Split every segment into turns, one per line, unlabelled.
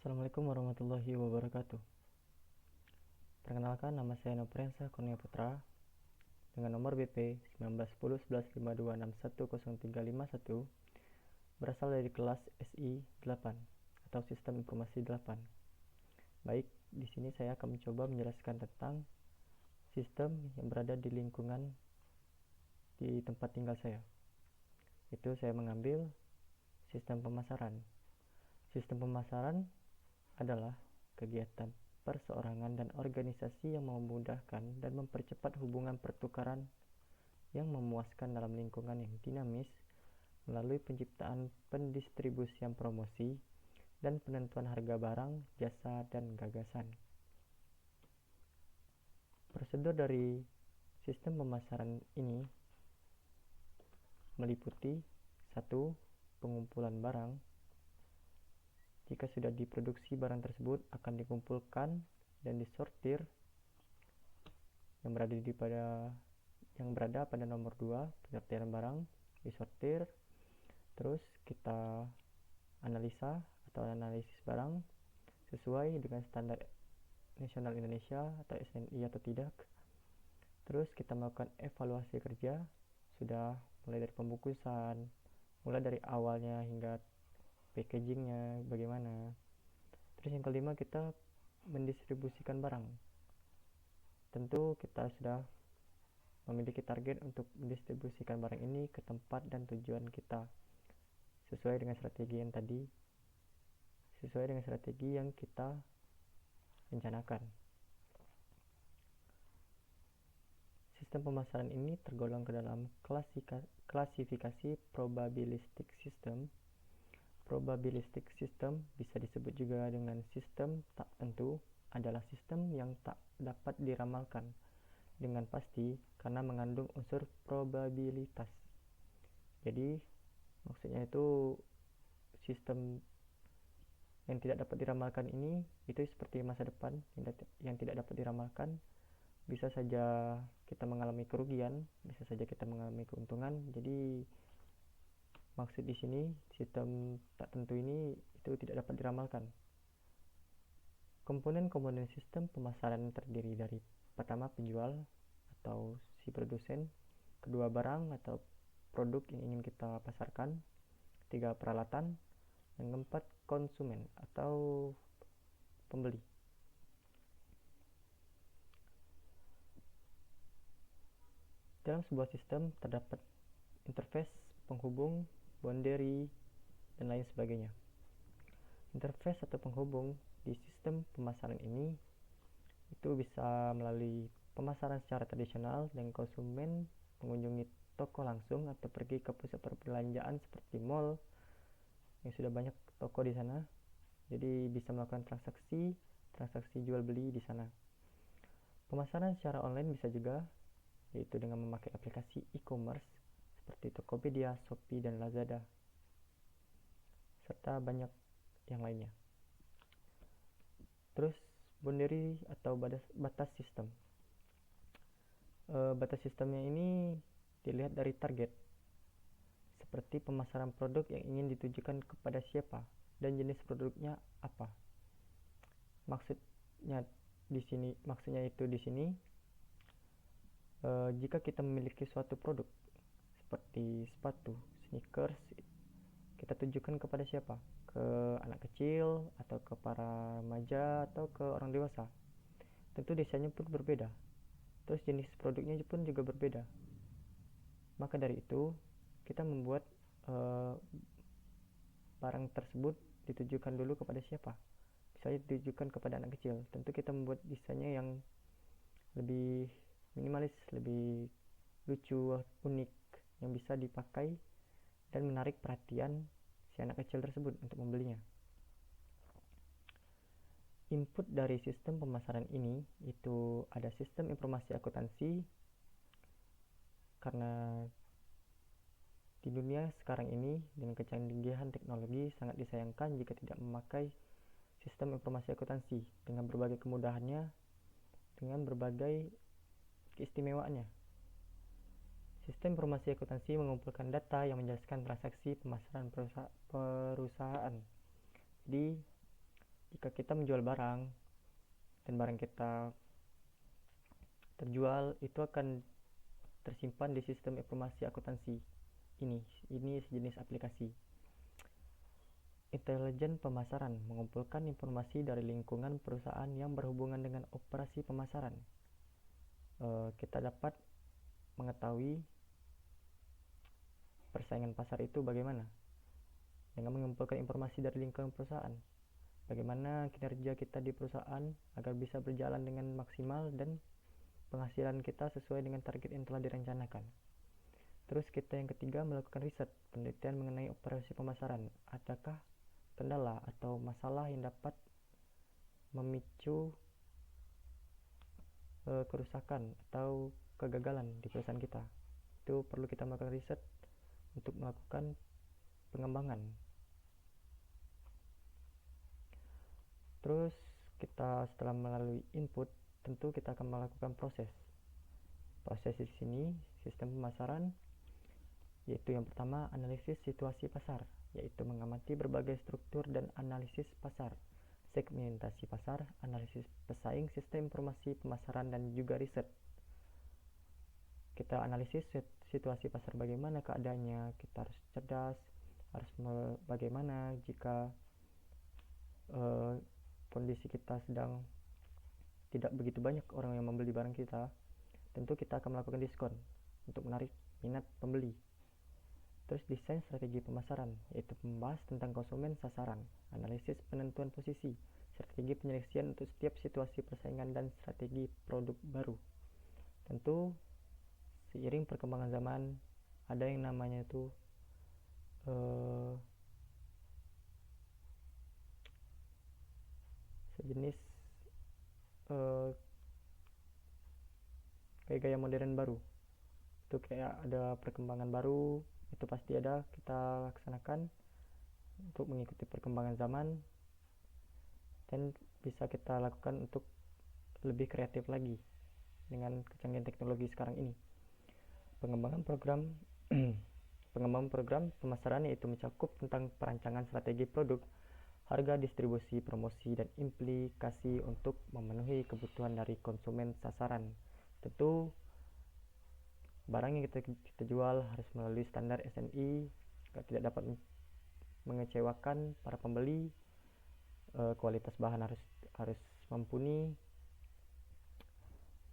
Assalamualaikum warahmatullahi wabarakatuh. Perkenalkan, nama saya Noprensa Kurnia Putra dengan nomor BP 19101152610351, berasal dari kelas SI 8 atau Sistem Informasi 8. Baik, di sini saya akan mencoba menjelaskan tentang sistem yang berada di lingkungan di tempat tinggal saya. Itu saya mengambil sistem pemasaran. Sistem pemasaran adalah kegiatan perseorangan dan organisasi yang memudahkan dan mempercepat hubungan pertukaran yang memuaskan dalam lingkungan yang dinamis melalui penciptaan, pendistribusian promosi, dan penentuan harga barang, jasa, dan gagasan. Prosedur dari sistem pemasaran ini meliputi 1. Pengumpulan barang. Jika sudah diproduksi, barang tersebut akan dikumpulkan dan disortir yang berada pada nomor 2, penyortiran barang, disortir. Terus kita analisa atau analisis barang sesuai dengan standar nasional Indonesia atau SNI atau tidak. Terus kita melakukan evaluasi kerja, sudah mulai dari pembungkusan, mulai dari awalnya hingga packagingnya bagaimana. Terus yang kelima, kita mendistribusikan barang. Tentu kita sudah memiliki target untuk mendistribusikan barang ini ke tempat dan tujuan kita sesuai dengan strategi yang kita rencanakan. Sistem pemasaran ini tergolong ke dalam klasifikasi probabilistic system. Probabilistic system bisa disebut juga dengan sistem tak tentu, adalah sistem yang tak dapat diramalkan dengan pasti karena mengandung unsur probabilitas. Jadi maksudnya itu sistem yang tidak dapat diramalkan ini itu seperti masa depan yang tidak dapat diramalkan. Bisa saja kita mengalami kerugian, bisa saja kita mengalami keuntungan. Jadi maksud di sini sistem tak tentu ini itu tidak dapat diramalkan. Komponen-komponen sistem pemasaran terdiri dari pertama, penjual atau si produsen, kedua, barang atau produk yang ingin kita pasarkan, tiga, peralatan, dan keempat, konsumen atau pembeli. Dalam sebuah sistem terdapat interface, penghubung, boundary, dan lain sebagainya. Interface atau penghubung di sistem pemasaran ini itu bisa melalui pemasaran secara tradisional dan konsumen mengunjungi toko langsung atau pergi ke pusat perbelanjaan seperti mall yang sudah banyak toko di sana. Jadi bisa melakukan transaksi jual beli di sana. Pemasaran secara online bisa juga, yaitu dengan memakai aplikasi e-commerce seperti Tokopedia, Shopee, dan Lazada, serta banyak yang lainnya. Terus boundary atau batas sistem. Batas sistemnya ini dilihat dari target, seperti pemasaran produk yang ingin ditujukan kepada siapa dan jenis produknya apa. Maksudnya di sini jika kita memiliki suatu produk seperti sepatu, sneakers, kita tujukan kepada siapa? Ke anak kecil atau ke para remaja atau ke orang dewasa. Tentu desainnya pun berbeda. Terus jenis produknya pun juga berbeda. Maka dari itu kita membuat barang tersebut ditujukan dulu kepada siapa. Misalnya ditujukan kepada anak kecil, tentu kita membuat desainnya yang lebih minimalis, lebih lucu, unik, yang bisa dipakai dan menarik perhatian si anak kecil tersebut untuk membelinya. Input dari sistem pemasaran ini itu ada sistem informasi akuntansi, karena di dunia sekarang ini dengan kecanggihan teknologi sangat disayangkan jika tidak memakai sistem informasi akuntansi dengan berbagai kemudahannya, dengan berbagai keistimewaannya. Sistem informasi akuntansi mengumpulkan data yang menjelaskan transaksi pemasaran perusahaan. Jadi jika kita menjual barang dan barang kita terjual, itu akan tersimpan di sistem informasi akuntansi. Ini sejenis aplikasi. Intelijen pemasaran mengumpulkan informasi dari lingkungan perusahaan yang berhubungan dengan operasi pemasaran. Kita dapat mengetahui persaingan pasar itu bagaimana dengan mengumpulkan informasi dari lingkungan perusahaan. Bagaimana kinerja kita di perusahaan agar bisa berjalan dengan maksimal dan penghasilan kita sesuai dengan target yang telah direncanakan. Terus kita yang ketiga melakukan riset, penelitian mengenai operasi pemasaran. Adakah kendala atau masalah yang dapat memicu kerusakan atau kegagalan di perusahaan kita? Itu perlu kita melakukan riset untuk melakukan pengembangan. Terus kita setelah melalui input, tentu kita akan melakukan proses. Proses di sini sistem pemasaran, yaitu yang pertama analisis situasi pasar, yaitu mengamati berbagai struktur dan analisis pasar, segmentasi pasar, analisis pesaing, sistem informasi pemasaran, dan juga riset. Kita analisis situasi pasar, bagaimana keadaannya, kita harus cerdas, harus bagaimana jika kondisi kita sedang tidak begitu banyak orang yang membeli barang kita, tentu kita akan melakukan diskon untuk menarik minat pembeli. Terus desain strategi pemasaran, yaitu membahas tentang konsumen sasaran, analisis penentuan posisi, strategi penyeleksian untuk setiap situasi persaingan, dan strategi produk baru. Tentu seiring perkembangan zaman ada yang namanya itu sejenis kayak gaya modern baru. Itu kayak ada perkembangan baru, itu pasti ada, kita laksanakan untuk mengikuti perkembangan zaman dan bisa kita lakukan untuk lebih kreatif lagi dengan kecanggihan teknologi sekarang ini. Pengembangan program pemasaran, yaitu mencakup tentang perancangan strategi produk, harga, distribusi, promosi, dan implikasi untuk memenuhi kebutuhan dari konsumen sasaran. Tentu barang yang kita jual harus melalui standar SNI, tidak dapat mengecewakan para pembeli, kualitas bahan harus mumpuni.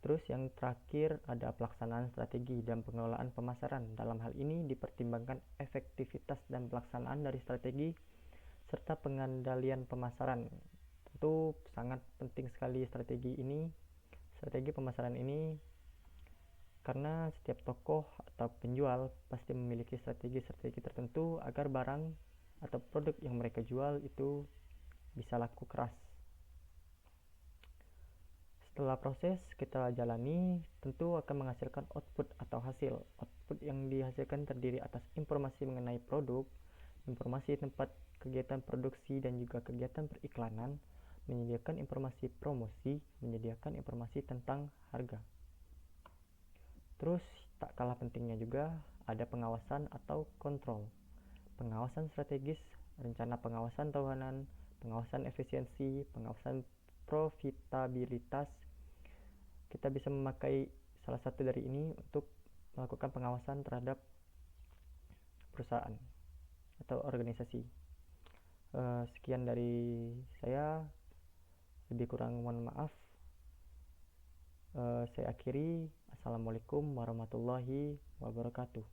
Terus yang terakhir ada pelaksanaan strategi dan pengelolaan pemasaran. Dalam hal ini dipertimbangkan efektivitas dan pelaksanaan dari strategi serta pengendalian pemasaran. Tentu sangat penting sekali strategi pemasaran ini, karena setiap tokoh atau penjual pasti memiliki strategi tertentu agar barang atau produk yang mereka jual itu bisa laku keras. Setelah proses kita jalani, tentu akan menghasilkan output atau hasil. Output yang dihasilkan terdiri atas informasi mengenai produk, informasi tempat kegiatan produksi dan juga kegiatan periklanan, menyediakan informasi promosi, menyediakan informasi tentang harga. Terus tak kalah pentingnya juga ada pengawasan atau kontrol. Pengawasan strategis, rencana pengawasan tahunan, pengawasan efisiensi, pengawasan profitabilitas. Kita bisa memakai salah satu dari ini untuk melakukan pengawasan terhadap perusahaan atau organisasi. Sekian dari saya, lebih kurang mohon maaf. Saya akhiri. Assalamualaikum warahmatullahi wabarakatuh.